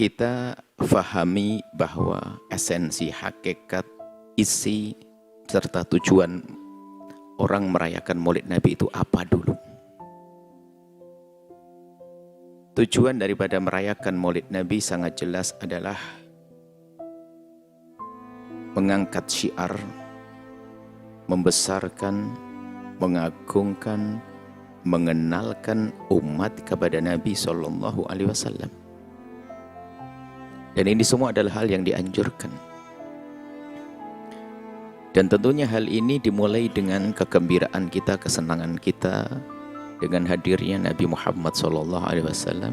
kita fahami bahwa esensi, hakikat, isi, serta tujuan orang merayakan Maulid Nabi itu apa dulu. Tujuan daripada merayakan Maulid Nabi sangat jelas adalah mengangkat syiar, membesarkan, mengagungkan, mengenalkan umat kepada Nabi SAW. Dan ini semua adalah hal yang dianjurkan. Dan tentunya hal ini dimulai dengan kegembiraan kita, kesenangan kita dengan hadirnya Nabi Muhammad SAW.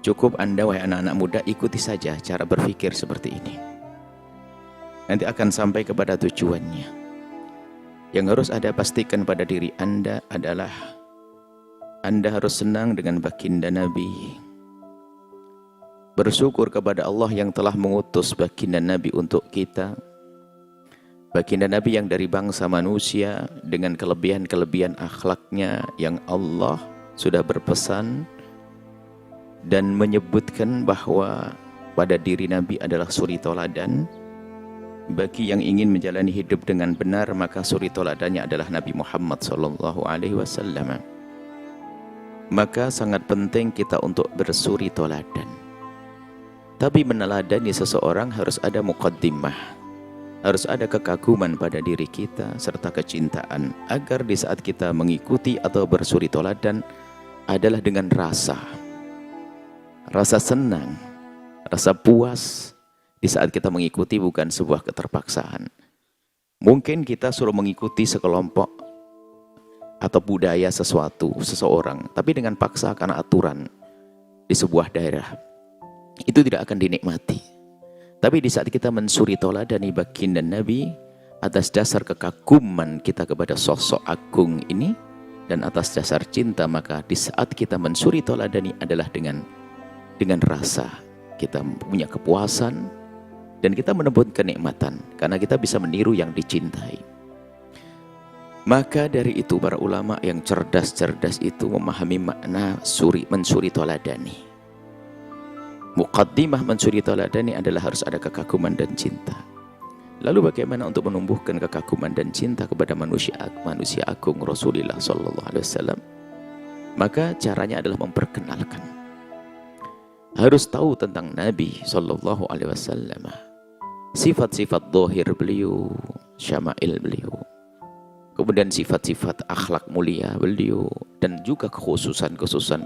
Cukup Anda, wahai anak-anak muda, ikuti saja cara berpikir seperti ini. Nanti akan sampai kepada tujuannya. Yang harus Anda pastikan pada diri Anda adalah Anda harus senang dengan baginda Nabi. Bersyukur kepada Allah yang telah mengutus baginda Nabi untuk kita. Baginda Nabi yang dari bangsa manusia dengan kelebihan-kelebihan akhlaknya yang Allah sudah berpesan dan menyebutkan bahwa pada diri Nabi adalah suri toladan. Bagi yang ingin menjalani hidup dengan benar, maka suri toladannya adalah Nabi Muhammad SAW. Maka sangat penting kita untuk bersuri toladan. Tapi meneladani seseorang harus ada muqaddimah, harus ada kekaguman pada diri kita serta kecintaan, agar di saat kita mengikuti atau bersuri toladan adalah dengan rasa senang, rasa puas di saat kita mengikuti, bukan sebuah keterpaksaan. Mungkin kita suruh mengikuti sekelompok atau budaya seseorang, tapi dengan paksa karena aturan di sebuah daerah, itu tidak akan dinikmati. Tapi di saat kita mensuri toladani baginda Nabi atas dasar kekaguman kita kepada sosok agung ini dan atas dasar cinta, maka di saat kita mensuri toladani adalah dengan rasa kita punya kepuasan dan kita menemukan kenikmatan karena kita bisa meniru yang dicintai. Maka dari itu para ulama yang cerdas-cerdas itu memahami makna mensuri toladani. Muqaddimah mensuri toladani adalah harus ada kekaguman dan cinta. Lalu bagaimana untuk menumbuhkan kekaguman dan cinta kepada manusia agung Rasulullah SAW? Maka caranya adalah memperkenalkan. Harus tahu tentang Nabi SAW. Sifat-sifat zahir beliau, syama'il beliau. Kemudian sifat-sifat akhlak mulia beliau dan juga kekhususan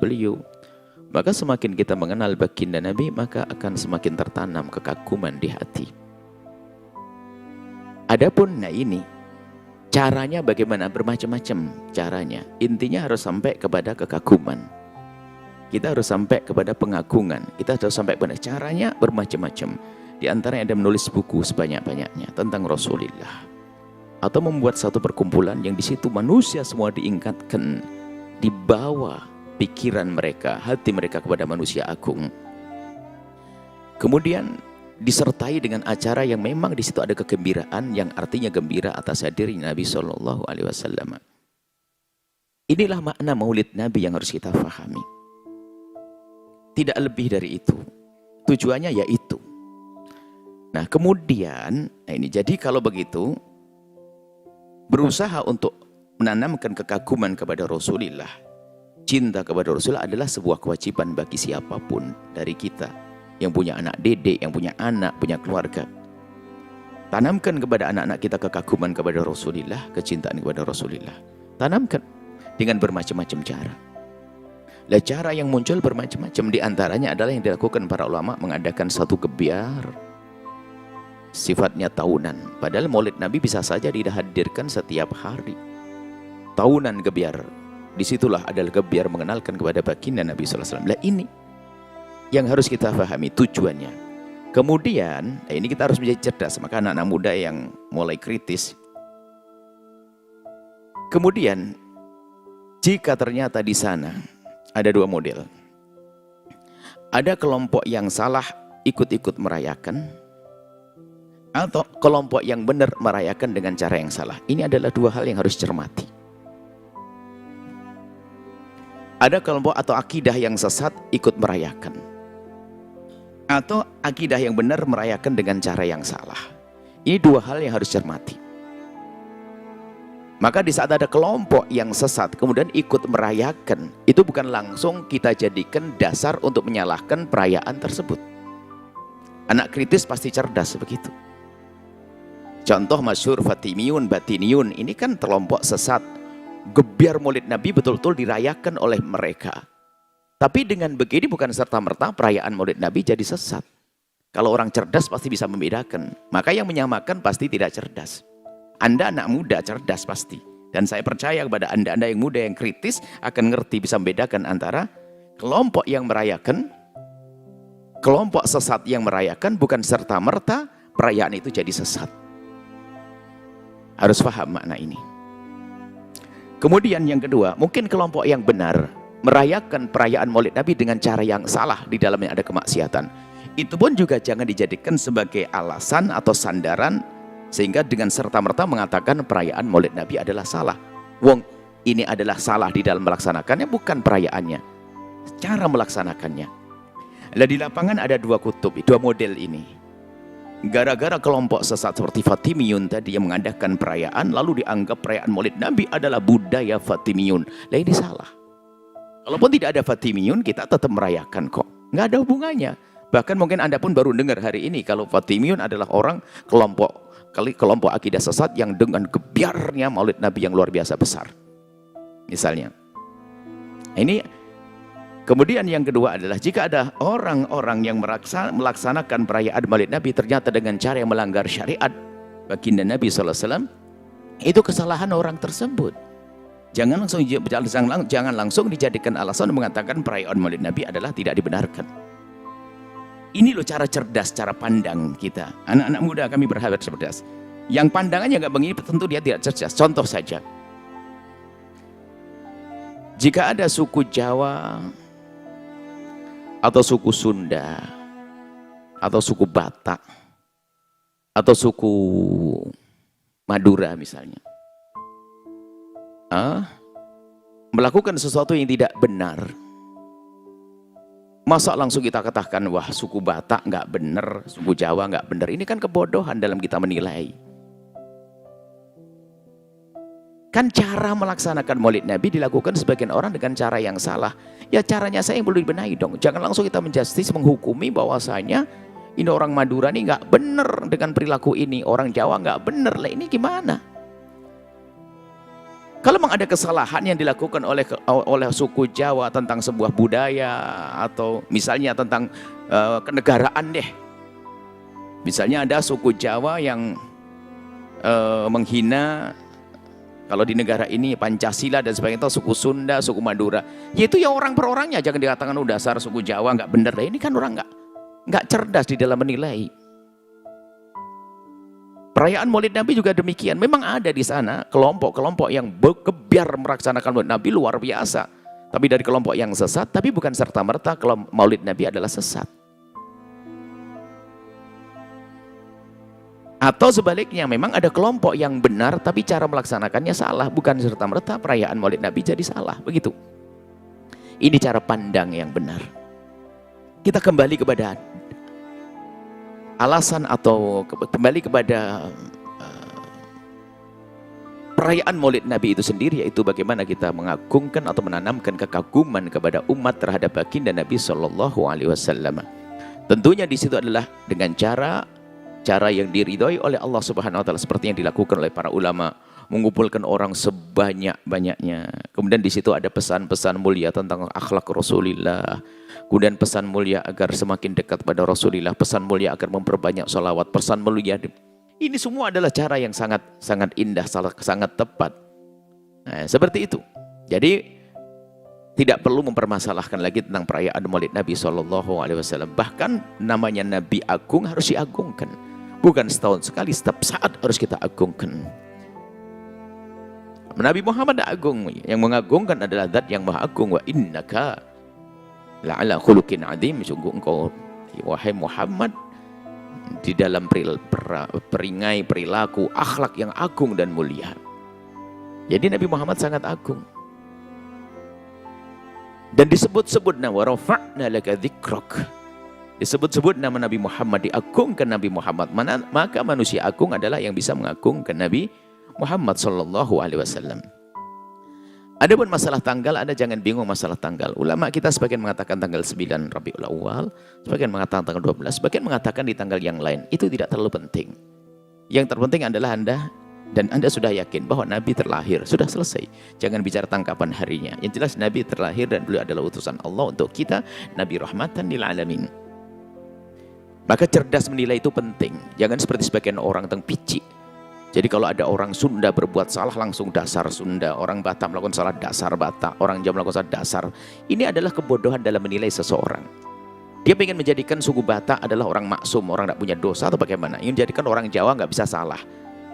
beliau. Maka semakin kita mengenal baginda Nabi, maka akan semakin tertanam kekaguman di hati. Adapun ini caranya bagaimana? Bermacam-macam caranya. Intinya harus sampai kepada kekaguman. Kita harus sampai kepada pengagungan. Kita harus sampai kepada caranya bermacam-macam. Di antaranya ada menulis buku sebanyak-banyaknya tentang Rasulullah, atau membuat satu perkumpulan yang di situ manusia semua diingatkan, dibawa pikiran mereka, hati mereka kepada manusia agung. Kemudian disertai dengan acara yang memang di situ ada kegembiraan, yang artinya gembira atas hadirnya Nabi SAW. Inilah makna Maulid Nabi yang harus kita fahami. Tidak lebih dari itu. Tujuannya yaitu. Nah kemudian, ini jadi kalau begitu, berusaha untuk menanamkan kekaguman kepada Rasulullah, cinta kepada Rasulullah adalah sebuah kewajiban bagi siapapun dari kita yang punya anak didik, yang punya anak, punya keluarga. Tanamkan kepada anak-anak kita kekaguman kepada Rasulullah, kecintaan kepada Rasulullah. Tanamkan dengan bermacam-macam cara. Lah cara yang muncul bermacam-macam, di antaranya adalah yang dilakukan para ulama, mengadakan satu gebiar sifatnya tahunan. Padahal Maulid Nabi bisa saja dihadirkan setiap hari. Tahunan gebiar. Disitulah adalah gebiar mengenalkan kepada baginda Nabi SAW. Lah ini yang harus kita pahami tujuannya. Kemudian, ini kita harus menjadi cerdas. Maka anak-anak muda yang mulai kritis. Kemudian, jika ternyata di sana ada dua model. Ada kelompok yang salah ikut-ikut merayakan, atau kelompok yang benar merayakan dengan cara yang salah. Ini adalah dua hal yang harus cermati. Ada kelompok atau akidah yang sesat ikut merayakan. atau akidah yang benar merayakan dengan cara yang salah. Ini dua hal yang harus cermati. Maka di saat ada kelompok yang sesat kemudian ikut merayakan, itu bukan langsung kita jadikan dasar untuk menyalahkan perayaan tersebut. Anak kritis pasti cerdas begitu. Contoh masyhur Fatimiyun, Batiniyun, ini kan kelompok sesat. Gebiar Maulid Nabi betul-betul dirayakan oleh mereka. Tapi dengan begini bukan serta-merta perayaan Maulid Nabi jadi sesat. Kalau orang cerdas pasti bisa membedakan. Maka yang menyamakan pasti tidak cerdas. Anda anak muda cerdas pasti. Dan saya percaya kepada Anda yang muda yang kritis akan ngerti bisa membedakan antara kelompok yang merayakan, kelompok sesat yang merayakan bukan serta-merta perayaan itu jadi sesat. Harus paham makna ini. Kemudian yang kedua, mungkin kelompok yang benar merayakan perayaan Maulid Nabi dengan cara yang salah, di dalamnya ada kemaksiatan. Itu pun juga jangan dijadikan sebagai alasan atau sandaran sehingga dengan serta-merta mengatakan perayaan Maulid Nabi adalah salah. Wong ini adalah salah di dalam melaksanakannya, bukan perayaannya, cara melaksanakannya. Nah, di lapangan ada dua kutub, dua model ini. Gara-gara kelompok sesat seperti Fatimiyun tadi yang mengadakan perayaan, lalu dianggap perayaan Maulid Nabi adalah budaya Fatimiyun. Nah, ini salah. Kalaupun tidak ada Fatimiyun, kita tetap merayakan kok. Nggak ada hubungannya. Bahkan mungkin Anda pun baru dengar hari ini kalau Fatimiyun adalah orang kelompok akidah sesat yang dengan gebiarnya Maulid Nabi yang luar biasa besar. Misalnya. Ini kemudian yang kedua adalah jika ada orang-orang yang melaksanakan perayaan Maulid Nabi ternyata dengan cara yang melanggar syariat baginda Nabi SAW, itu kesalahan orang tersebut. Jangan langsung dijadikan alasan mengatakan perayaan Maulid Nabi adalah tidak dibenarkan. Ini loh cara cerdas, cara pandang kita. Anak-anak muda kami berharap cerdas. Yang pandangannya nggak begini tentu dia tidak cerdas. Contoh saja. Jika ada suku Jawa atau suku Sunda atau suku Batak atau suku Madura misalnya melakukan sesuatu yang tidak benar, masa langsung kita katakan wah suku Batak nggak benar, suku Jawa nggak benar? Ini kan kebodohan dalam kita menilai. Kan cara melaksanakan Maulid Nabi dilakukan sebagian orang dengan cara yang salah. Ya caranya saya yang perlu dibenahi dong. Jangan langsung kita menjustis, menghukumi bahwasanya ini orang Madura nih nggak benar dengan perilaku ini, orang Jawa nggak benar. Lah ini gimana? Kalau memang ada kesalahan yang dilakukan oleh suku Jawa tentang sebuah budaya atau misalnya tentang kenegaraan deh. Misalnya ada suku Jawa yang menghina kalau di negara ini Pancasila dan sebagainya, atau suku Sunda, suku Madura. Yaitu ya orang per orangnya, jangan dikatakan dasar suku Jawa nggak benar. Ini kan orang nggak cerdas di dalam menilai. Perayaan Maulid Nabi juga demikian. Memang ada di sana kelompok-kelompok yang bergebiar melaksanakan Maulid Nabi luar biasa. Tapi dari kelompok yang sesat, tapi bukan serta-merta kalau Maulid Nabi adalah sesat. Atau sebaliknya, memang ada kelompok yang benar tapi cara melaksanakannya salah, bukan serta-merta perayaan Maulid Nabi jadi salah, begitu. Ini cara pandang yang benar. Kita kembali kepada alasan atau kembali kepada perayaan Maulid Nabi itu sendiri, yaitu bagaimana kita mengagungkan atau menanamkan kekaguman kepada umat terhadap baginda Nabi Shallallahu Alaihi Wasallam. Tentunya di situ adalah dengan cara yang diridhoi oleh Allah Subhanahu Wa Taala, seperti yang dilakukan oleh para ulama, mengumpulkan orang sebanyak-banyaknya. Kemudian di situ ada pesan-pesan mulia tentang akhlak Rasulullah. Kemudian pesan mulia agar semakin dekat pada Rasulullah, pesan mulia agar memperbanyak sholawat, pesan mulia. Ini semua adalah cara yang sangat indah, sangat tepat. Nah, seperti itu. Jadi tidak perlu mempermasalahkan lagi tentang perayaan Maulid Nabi Shallallahu Alaihi Wasallam. Bahkan namanya Nabi Agung harus diagungkan. Bukan setahun sekali, setiap saat harus kita agungkan. Nabi Muhammad agung, yang mengagungkan adalah zat yang maha agung. Wa innaka la'ala khuluqin adzim, sungguh engkau wahai Muhammad di dalam peringai perilaku akhlak yang agung dan mulia. Jadi Nabi Muhammad sangat agung. Dan disebut-sebut wa rafa'na laka dzikrak. Disebut-sebut nama Nabi Muhammad, diagungkan Nabi Muhammad, maka manusia agung adalah yang bisa mengagungkan Nabi Muhammad sallallahu alaihi wasallam. Adapun masalah tanggal, Anda jangan bingung masalah tanggal. Ulama kita sebagian mengatakan tanggal 9 Rabiul Awal, sebagian mengatakan tanggal 12, sebagian mengatakan di tanggal yang lain. Itu tidak terlalu penting. Yang terpenting adalah Anda sudah yakin bahwa Nabi terlahir, sudah selesai. Jangan bicara tangkapan harinya. Yang jelas Nabi terlahir dan beliau adalah utusan Allah untuk kita, Nabi rahmatan lil alamin. Maka cerdas menilai itu penting. Jangan seperti sebagian orang tentang pici. Jadi kalau ada orang Sunda berbuat salah langsung dasar Sunda, orang Batak melakukan salah dasar Batak, orang Jawa melakukan salah dasar. Ini adalah kebodohan dalam menilai seseorang. Dia ingin menjadikan suku Batak adalah orang maksum, orang tidak punya dosa atau bagaimana? Ingin menjadikan orang Jawa nggak bisa salah.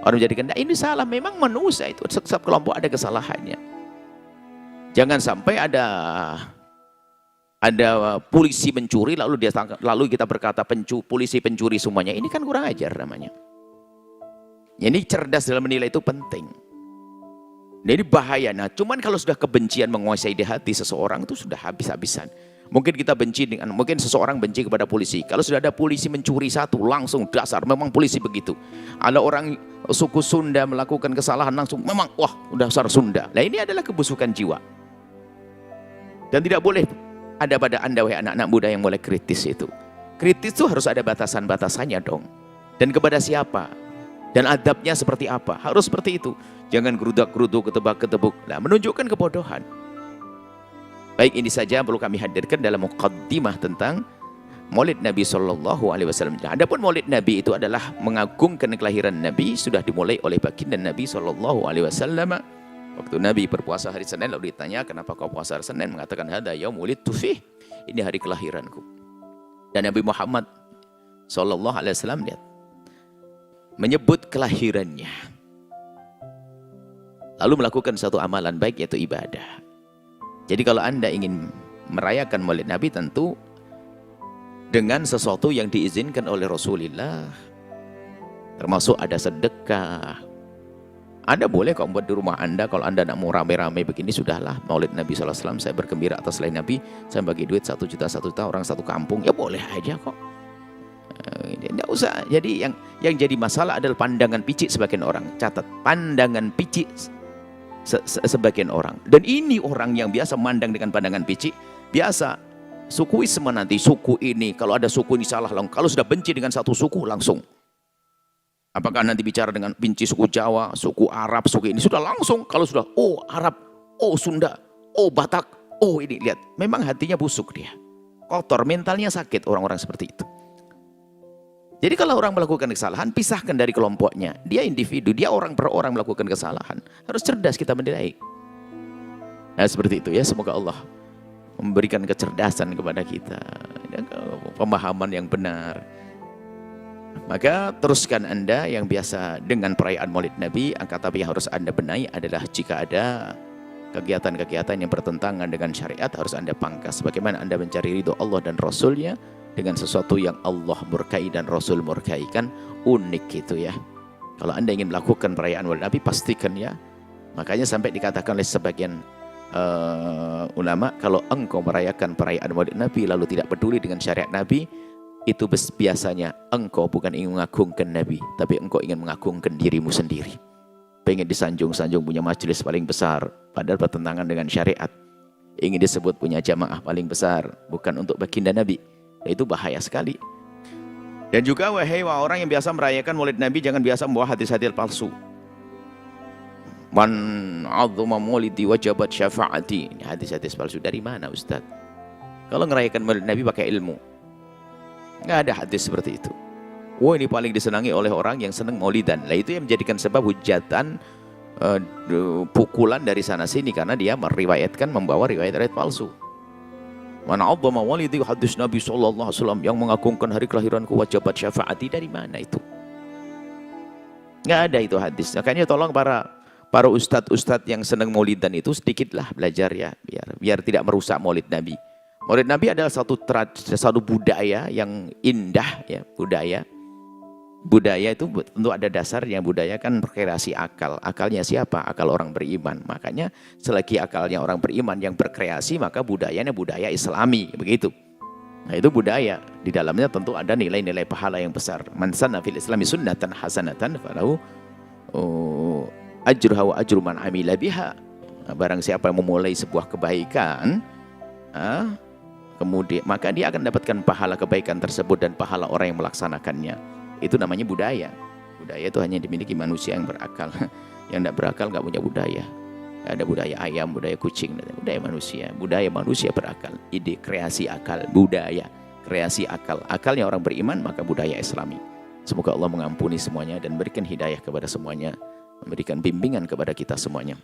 Orang menjadikan, nah ini salah, memang manusia itu, setiap kelompok ada kesalahannya. Jangan sampai ada polisi mencuri lalu dia tangkap, lalu kita berkata polisi pencuri semuanya. Ini kan kurang ajar namanya. Ini cerdas dalam menilai itu penting. Jadi bahaya. Nah, cuman kalau sudah kebencian menguasai di hati seseorang itu sudah habis-habisan. Mungkin kita benci mungkin seseorang benci kepada polisi. Kalau sudah ada polisi mencuri satu, langsung dasar, memang polisi begitu. Ada orang suku Sunda melakukan kesalahan langsung, memang wah, dasar Sunda. Nah ini adalah kebusukan jiwa. Dan tidak boleh ada pada Anda, wahai anak-anak muda yang mulai kritis itu. Kritis itu harus ada batasan-batasannya dong. Dan kepada siapa? Dan adabnya seperti apa? Harus seperti itu. Jangan gerudak-geruduk, ketebak-ketebuk. Nah, menunjukkan kebodohan. Baik, ini saja perlu kami hadirkan dalam muqaddimah tentang Maulid Nabi sallallahu alaihi wasallam. Adapun Maulid Nabi itu adalah mengagungkan kelahiran Nabi, sudah dimulai oleh baginda Nabi sallallahu alaihi wasallam. Waktu Nabi berpuasa hari Senin lalu ditanya, "Kenapa kau puasa hari Senin?" Mengatakan, "Hada yaum wulidtu fih." Ini hari kelahiranku. Dan Nabi Muhammad sallallahu alaihi wasallam lihat menyebut kelahirannya. Lalu melakukan satu amalan baik yaitu ibadah. Jadi kalau Anda ingin merayakan Maulid Nabi tentu dengan sesuatu yang diizinkan oleh Rasulullah, termasuk ada sedekah. Anda boleh kok buat di rumah Anda, kalau Anda nak mau rame-rame begini, sudahlah Maulid Nabi SAW, saya bergembira atas selain Nabi, saya bagi duit 1 juta orang satu kampung, ya boleh aja kok. Tidak usah. Jadi yang jadi masalah adalah pandangan picik sebagian orang. Catat, pandangan picik sebagian orang. Dan ini orang yang biasa memandang dengan pandangan picik, biasa sukuisme nanti, suku ini, kalau ada suku ini salah, kalau sudah benci dengan satu suku langsung. Apakah nanti bicara dengan benci suku Jawa, suku Arab, suku ini, sudah langsung. Kalau sudah, oh Arab, oh Sunda, oh Batak, oh ini, lihat. Memang hatinya busuk dia. Kotor, mentalnya sakit orang-orang seperti itu. Jadi kalau orang melakukan kesalahan, pisahkan dari kelompoknya. Dia individu, dia orang per orang melakukan kesalahan. Harus cerdas kita menilai. Nah seperti itu ya, semoga Allah memberikan kecerdasan kepada kita. Pemahaman yang benar. Maka teruskan Anda yang biasa dengan perayaan Maulid Nabi, tapi yang harus Anda benahi adalah jika ada kegiatan-kegiatan yang bertentangan dengan syariat, harus Anda pangkas. Bagaimana Anda mencari ridho Allah dan Rasulnya dengan sesuatu yang Allah murkai dan Rasul murkai, kan unik gitu ya. Kalau Anda ingin melakukan perayaan Maulid Nabi, pastikan ya. Makanya sampai dikatakan oleh sebagian ulama, kalau engkau merayakan perayaan Maulid Nabi lalu tidak peduli dengan syariat Nabi, itu biasanya engkau bukan ingin mengagungkan Nabi, tapi engkau ingin mengagungkan dirimu sendiri. Pengen disanjung-sanjung punya majelis paling besar, padahal bertentangan dengan syariat. Ingin disebut punya jamaah paling besar, bukan untuk baginda Nabi. Itu bahaya sekali. Dan juga wahai orang yang biasa merayakan Maulid Nabi, jangan biasa membawa hadis-hadis palsu. Man 'azzama maulidi wajabat syafaati. Ini hadis-hadis palsu dari mana Ustaz? Kalau ngerayakan Maulid Nabi pakai ilmu, nggak ada hadis seperti itu. Wah ini paling disenangi oleh orang yang senang maulidan. Lah itu yang menjadikan sebab hujatan, pukulan dari sana sini, karena dia meriwayatkan, membawa riwayat-riwayat palsu. Mana Allah mawalidi hadis Nabi sallallahu alaihi wasallam yang mengagungkan hari kelahiranku wajabat syafaati, dari mana itu? Nggak ada itu hadis. Makanya tolong para ustadz-ustadz yang senang maulidan itu sedikitlah belajar ya, biar tidak merusak Maulid Nabi. Maulid Nabi adalah satu budaya yang indah ya, budaya. Budaya itu tentu ada dasarnya. Budaya kan berkreasi akal. Akalnya siapa? Akal orang beriman. Makanya selagi akalnya orang beriman yang berkreasi, maka budayanya budaya Islami, begitu. Nah, itu budaya. Di dalamnya tentu ada nilai-nilai pahala yang besar. Man sanna fil islami sunnatan hasanatan falahu ajruha wa ajru man amila biha. Nah, barang siapa yang memulai sebuah kebaikan, kemudian maka dia akan mendapatkan pahala kebaikan tersebut dan pahala orang yang melaksanakannya. Itu namanya budaya. Budaya itu hanya dimiliki manusia yang berakal. Yang tidak berakal nggak punya budaya. Ada budaya ayam, budaya kucing, budaya manusia. Budaya manusia berakal. Ide, kreasi akal, budaya, kreasi akal. Akalnya orang beriman, maka budaya Islami. Semoga Allah mengampuni semuanya dan berikan hidayah kepada semuanya. Memberikan bimbingan kepada kita semuanya.